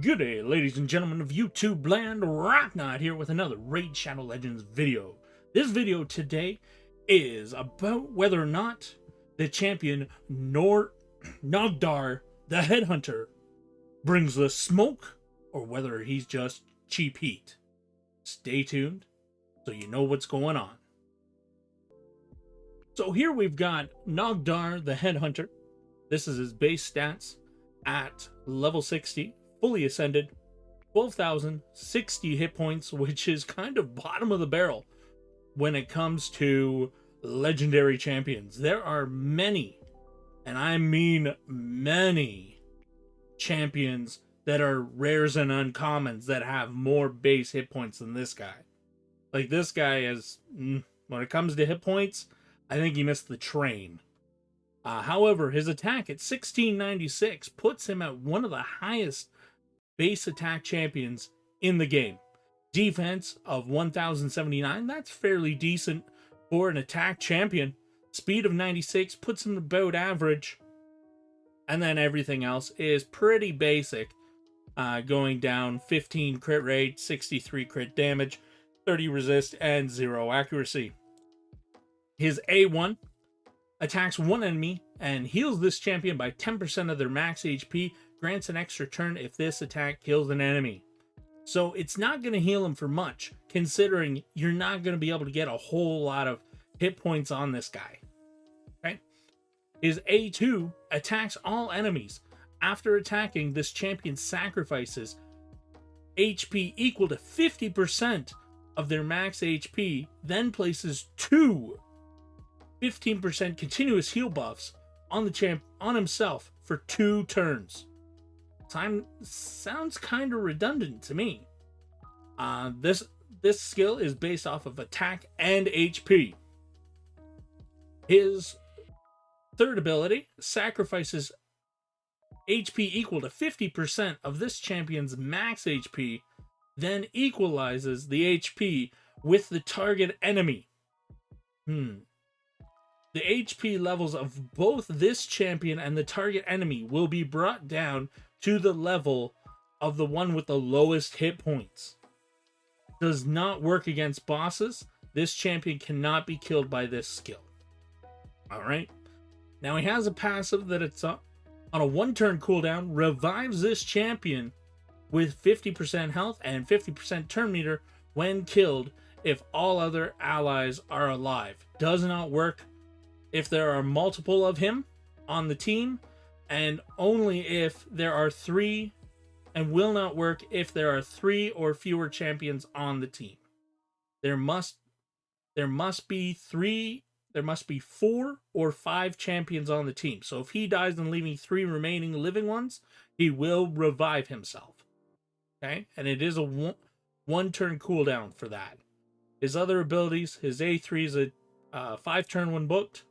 Good day, ladies and gentlemen of YouTube land. Rocknot here with another Raid Shadow Legends video. This video today is about whether or not the champion Nogdar the Headhunter brings the smoke or whether he's just cheap heat. Stay tuned so you know what's going on. So here we've got Nogdar the Headhunter. This is his base stats at level 60. Fully ascended, 12,060 hit points, which is kind of bottom of the barrel when it comes to legendary champions. There are many, and I mean many, champions that are rares and uncommons that have more base hit points than this guy. Like, this guy is, when it comes to hit points, I think he missed the train. However, his attack at 1696 puts him at one of the highest base attack champions in the game. Defense of 1079, that's fairly decent for an attack champion. Speed of 96 puts him about average. And then everything else is pretty basic. Going down 15 crit rate, 63 crit damage, 30 resist, and 0 accuracy. His A1 attacks one enemy and heals this champion by 10% of their max HP, grants an extra turn if this attack kills an enemy. So it's not going to heal him for much, considering you're not going to be able to get a whole lot of hit points on this guy. Okay? His A2 attacks all enemies. After attacking, this champion sacrifices HP equal to 50% of their max HP, then places two 15% continuous heal buffs on the on himself for 2 turns. Sounds kind of redundant to me. This skill is based off of attack and HP. His third ability sacrifices HP equal to 50% of this champion's max HP, then equalizes the HP with the target enemy. The HP levels of both this champion and the target enemy will be brought down to the level of the one with the lowest hit points. Does not work against bosses. This champion cannot be killed by this skill. Alright. Now he has a passive that it's on a 1-turn cooldown, revives this champion with 50% health and 50% turn meter when killed if all other allies are alive. Does not work if there are multiple of him on the team, and only if there are 3, and will not work if there are 3 or fewer champions on the team. There must be 4 or 5 champions on the team. So if he dies and leaving 3 remaining living ones, he will revive himself. Okay? And it is a 1-turn cooldown for that. His other abilities, his A3 is a 5-turn when booked.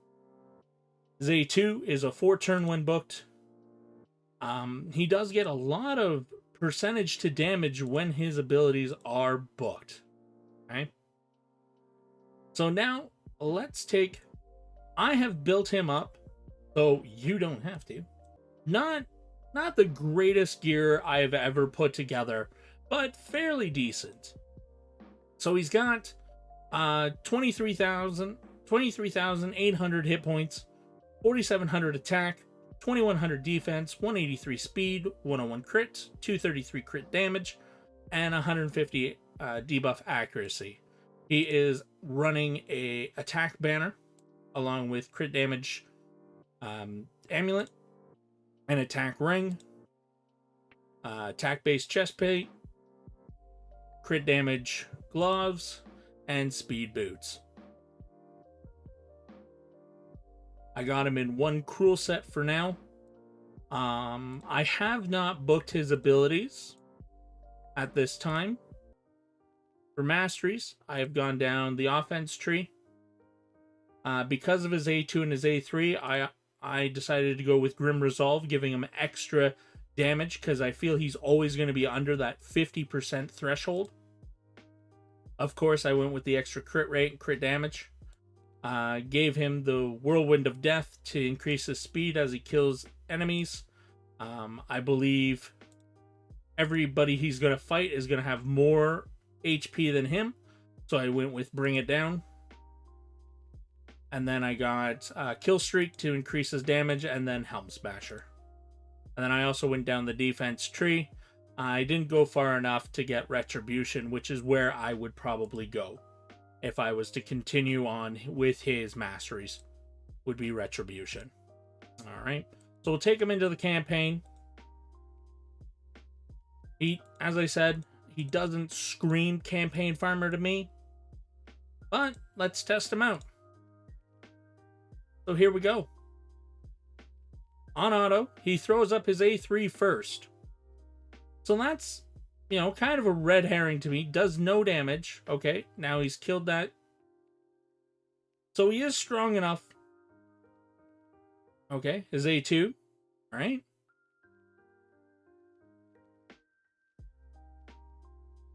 His A2 is a 4-turn when booked. He does get a lot of percentage to damage when his abilities are booked. Okay? So now, I have built him up, so you don't have to. Not the greatest gear I've ever put together, but fairly decent. So he's got 23,800 hit points, 4,700 attack, 2,100 defense, 183 speed, 101 crit, 233 crit damage, and 150 debuff accuracy. He is running a attack banner along with crit damage amulet, an attack ring, attack based chest plate, crit damage gloves, and speed boots. I got him in 1 cruel set for now. I have not booked his abilities at this time. For masteries, I have gone down the offense tree. Because of his A2 and his A3, I decided to go with Grim Resolve, giving him extra damage because I feel he's always going to be under that 50% threshold. Of course, I went with the extra crit rate and crit damage. Gave him the Whirlwind of Death to increase his speed as he kills enemies. I believe everybody he's going to fight is going to have more HP than him. So I went with Bring It Down. And then I got Kill Streak to increase his damage, and then Helm Smasher. And then I also went down the defense tree. I didn't go far enough to get Retribution, which is where I would probably go if I was to continue on with his masteries, would be Retribution. All right. So we'll take him into the campaign. He, as I said, he doesn't scream campaign farmer to me, but let's test him out. So here we go. On auto, he throws up his A3 first. So that's, you know, kind of a red herring to me. Does no damage. Okay, now he's killed that. So he is strong enough. Okay, his A2. All right.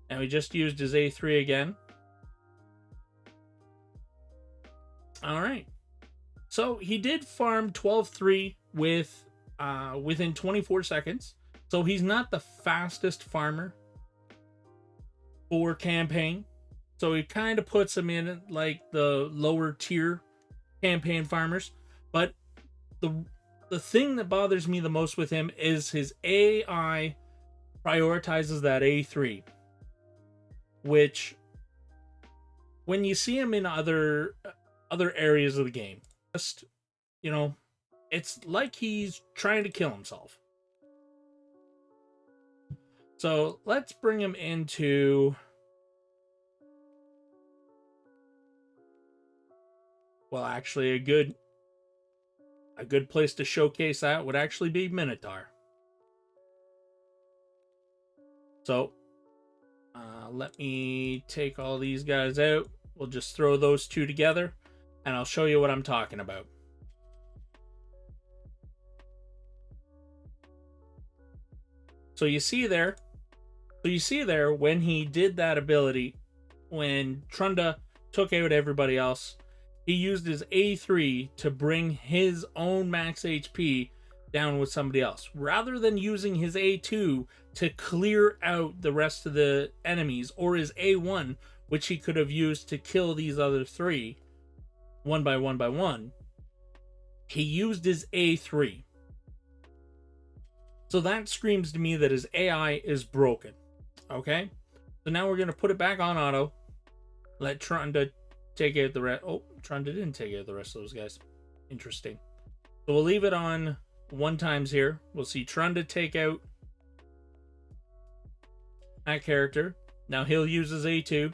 Now he just used his A3 again. All right. So he did farm 12-3 with within 24 seconds. So he's not the fastest farmer for campaign. So it kind of puts him in like the lower tier campaign farmers. But the thing that bothers me the most with him is his AI prioritizes that A3, which when you see him in other areas of the game, just, you know, it's like he's trying to kill himself. So let's bring him into, well, actually a good place to showcase that would actually be Minotaur. So let me take all these guys out. We'll just throw those two together and I'll show you what I'm talking about. So you see there when he did that ability, when Trunda took out everybody else, he used his A3 to bring his own max HP down with somebody else, rather than using his A2 to clear out the rest of the enemies, or his A1, which he could have used to kill these other three one by one. He used his A3. So that screams to me that his AI is broken. Okay? So now we're going to put it back on auto. Let Trunda take out the rest. Oh, Trunda didn't take out the rest of those guys. Interesting. So we'll leave it on 1x here. We'll see Trunda take out that character. Now he'll use his A2.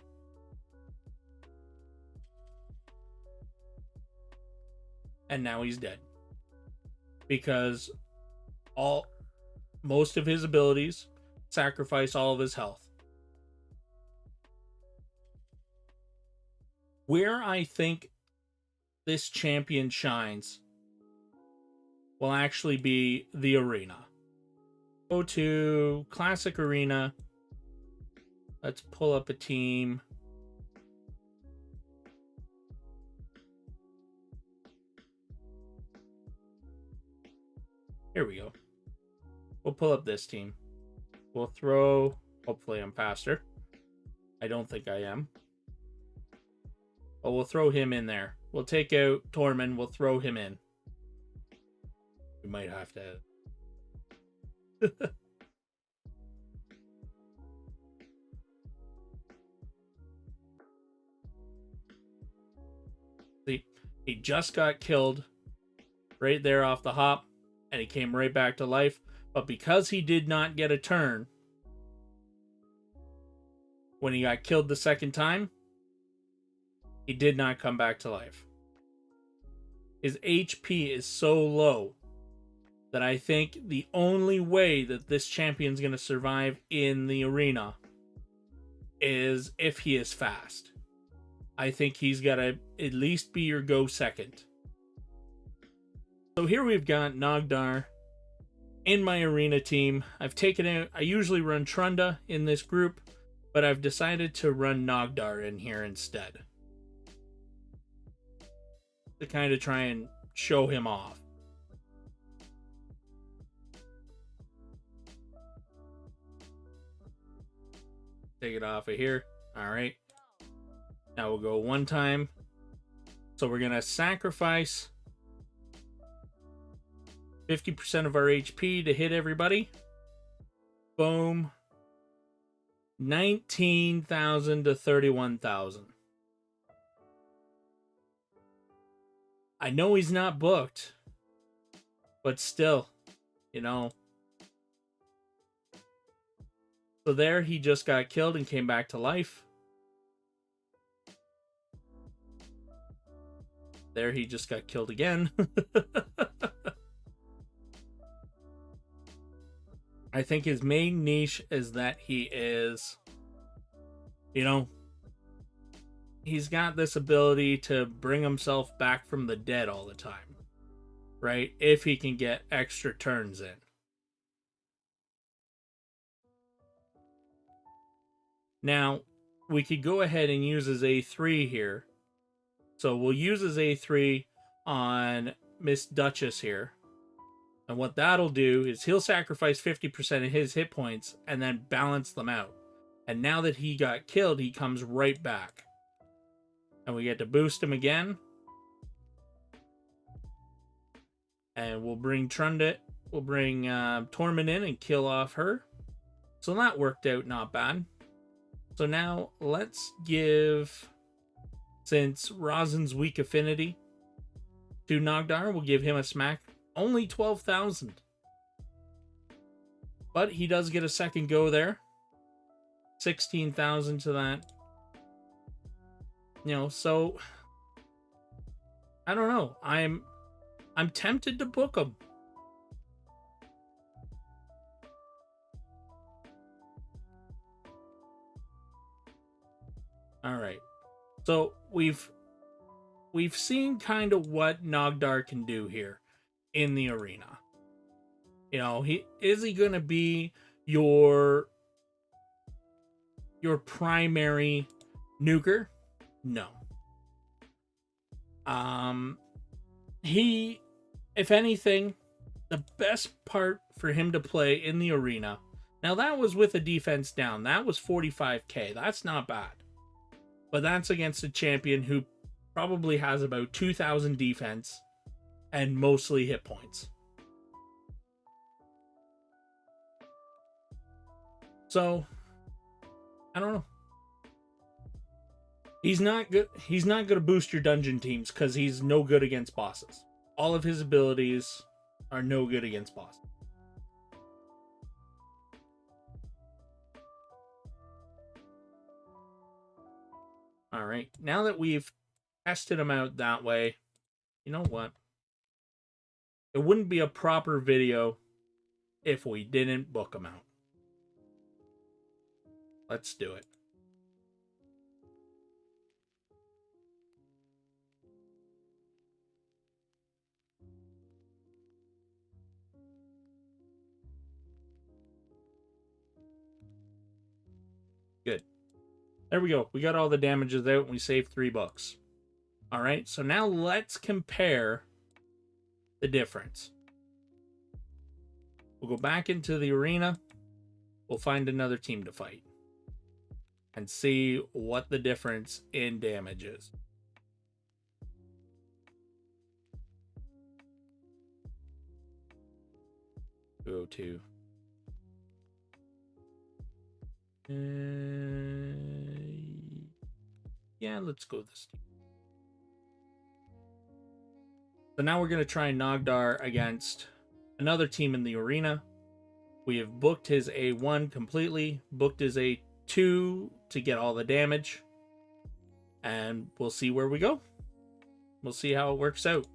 And now he's dead. Because most of his abilities sacrifice all of his health. Where I think this champion shines will actually be the arena. Go to Classic Arena. Let's pull up a team. Here we go. We'll pull up this team. We'll throw... Hopefully I'm faster. I don't think I am. But we'll throw him in there. We'll take out Tormund. We'll throw him in. We might have to... See, he just got killed right there off the hop. And he came right back to life. But because he did not get a turn when he got killed the second time, he did not come back to life. His HP is so low that I think the only way that this champion's going to survive in the arena is if he is fast. I think he's got to at least be your go second. So here we've got Nogdar in my arena team. I've taken out, I usually run Trunda in this group, but I've decided to run Nogdar in here instead, to kind of try and show him off. Take it off of here. All right. Now we'll go one time. So we're going to sacrifice 50% of our HP to hit everybody. Boom. 19,000 to 31,000. I know he's not booked, but still, you know. So there, he just got killed and came back to life. There, he just got killed again. I think his main niche is that he is, you know, he's got this ability to bring himself back from the dead all the time, right? If he can get extra turns in. Now, we could go ahead and use his A3 here. So we'll use his A3 on Miss Duchess here. And what that'll do is he'll sacrifice 50% of his hit points and then balance them out. And now that he got killed, he comes right back. And we get to boost him again. And we'll bring Tormund in and kill off her. So that worked out not bad. So now let's give, since Rosin's weak affinity to Nogdar, we'll give him a smack. Only 12,000. But he does get a second go there. 16,000 to that. You know, so I don't know. I'm tempted to book him. All right. So we've seen kind of what Nogdar can do here in the arena. You know, is he going to be your primary nuker? No. He, if anything, the best part for him to play in the arena. Now that was with a defense down. That was 45k. That's not bad. But that's against a champion who probably has about 2,000 defense and mostly hit points. So, I don't know. He's not good. He's not going to boost your dungeon teams because he's no good against bosses. All of his abilities are no good against bosses. All right. Now that we've tested him out that way, you know what? It wouldn't be a proper video if we didn't book him out. Let's do it. Good. There we go. We got all the damages out and we saved $3. All right. So now let's compare the difference. We'll go back into the arena. We'll find another team to fight and see what the difference in damage is. Go to yeah, let's go this team. So now we're going to try Nogdar against another team in the arena. We have booked his A1 completely, booked his A2 to get all the damage, and we'll see where we go. We'll see how it works out.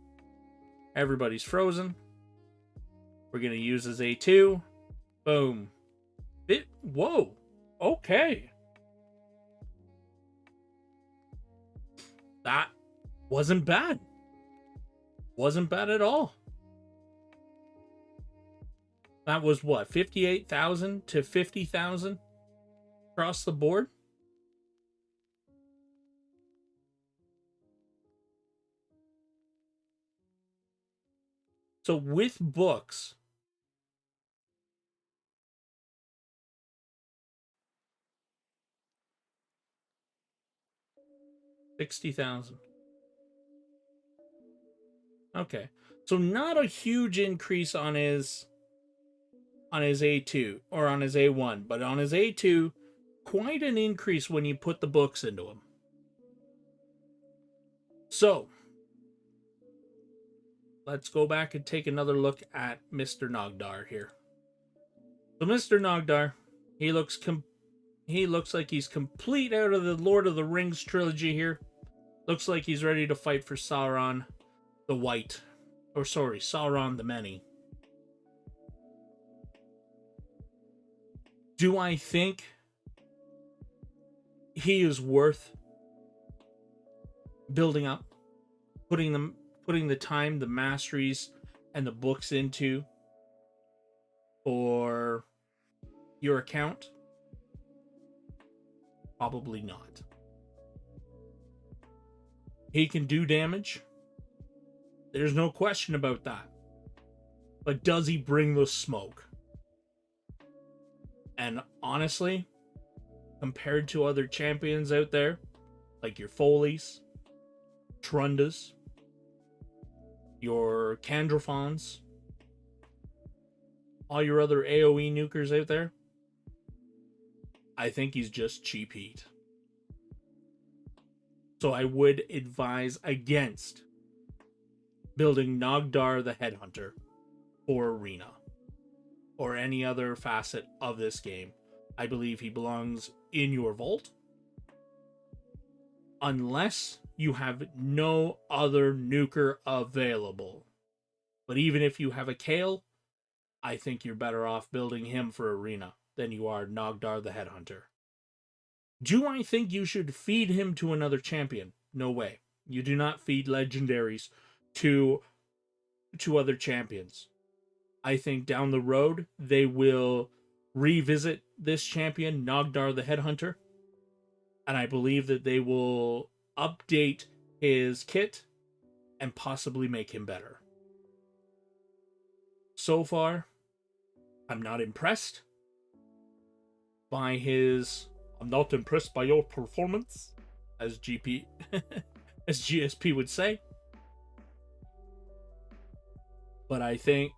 Everybody's frozen. We're going to use his A2. Boom. Whoa. Okay. That wasn't bad. Wasn't bad at all. That was what, 58,000 to 50,000 across the board? So with books, 60,000. Okay. So not a huge increase on his A2 or on his A1, but on his A2, quite an increase when you put the books into him. So, let's go back and take another look at Mr. Nogdar here. So Mr. Nogdar, he looks like he's complete out of the Lord of the Rings trilogy here. Looks like he's ready to fight for Sauron the White. Or sorry, Sauron the Many. Do I think he is worth building up, putting the time, the masteries, and the books into for your account? Probably not. He can do damage. There's no question about that. But does he bring the smoke? And honestly, compared to other champions out there, like your Foleys, Trundas, your Candrafons, all your other AoE nukers out there, I think he's just cheap heat. So I would advise against building Nogdar the Headhunter for Arena or any other facet of this game. I believe he belongs in your vault unless you have no other nuker available. But even if you have a Kale, I think you're better off building him for Arena than you are Nogdar the Headhunter. Do I think you should feed him to another champion? No way. You do not feed legendaries to other champions. I think down the road they will revisit this champion, Nogdar the Headhunter, and I believe that they will update his kit and possibly make him better. So far, I'm not impressed by his... I'm not impressed by your performance, as as GSP would say. But I think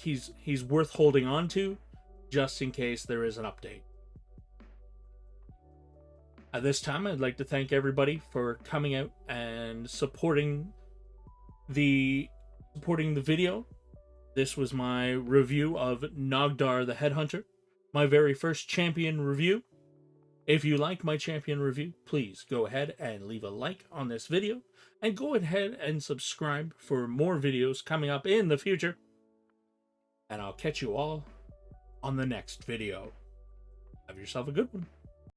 he's worth holding on to just in case there is an update. At this time, I'd like to thank everybody for coming out and supporting the video. This was my review of Nogdar the Headhunter, my very first champion review. If you like my champion review, please go ahead and leave a like on this video and go ahead and subscribe for more videos coming up in the future. And I'll catch you all on the next video. Have yourself a good one.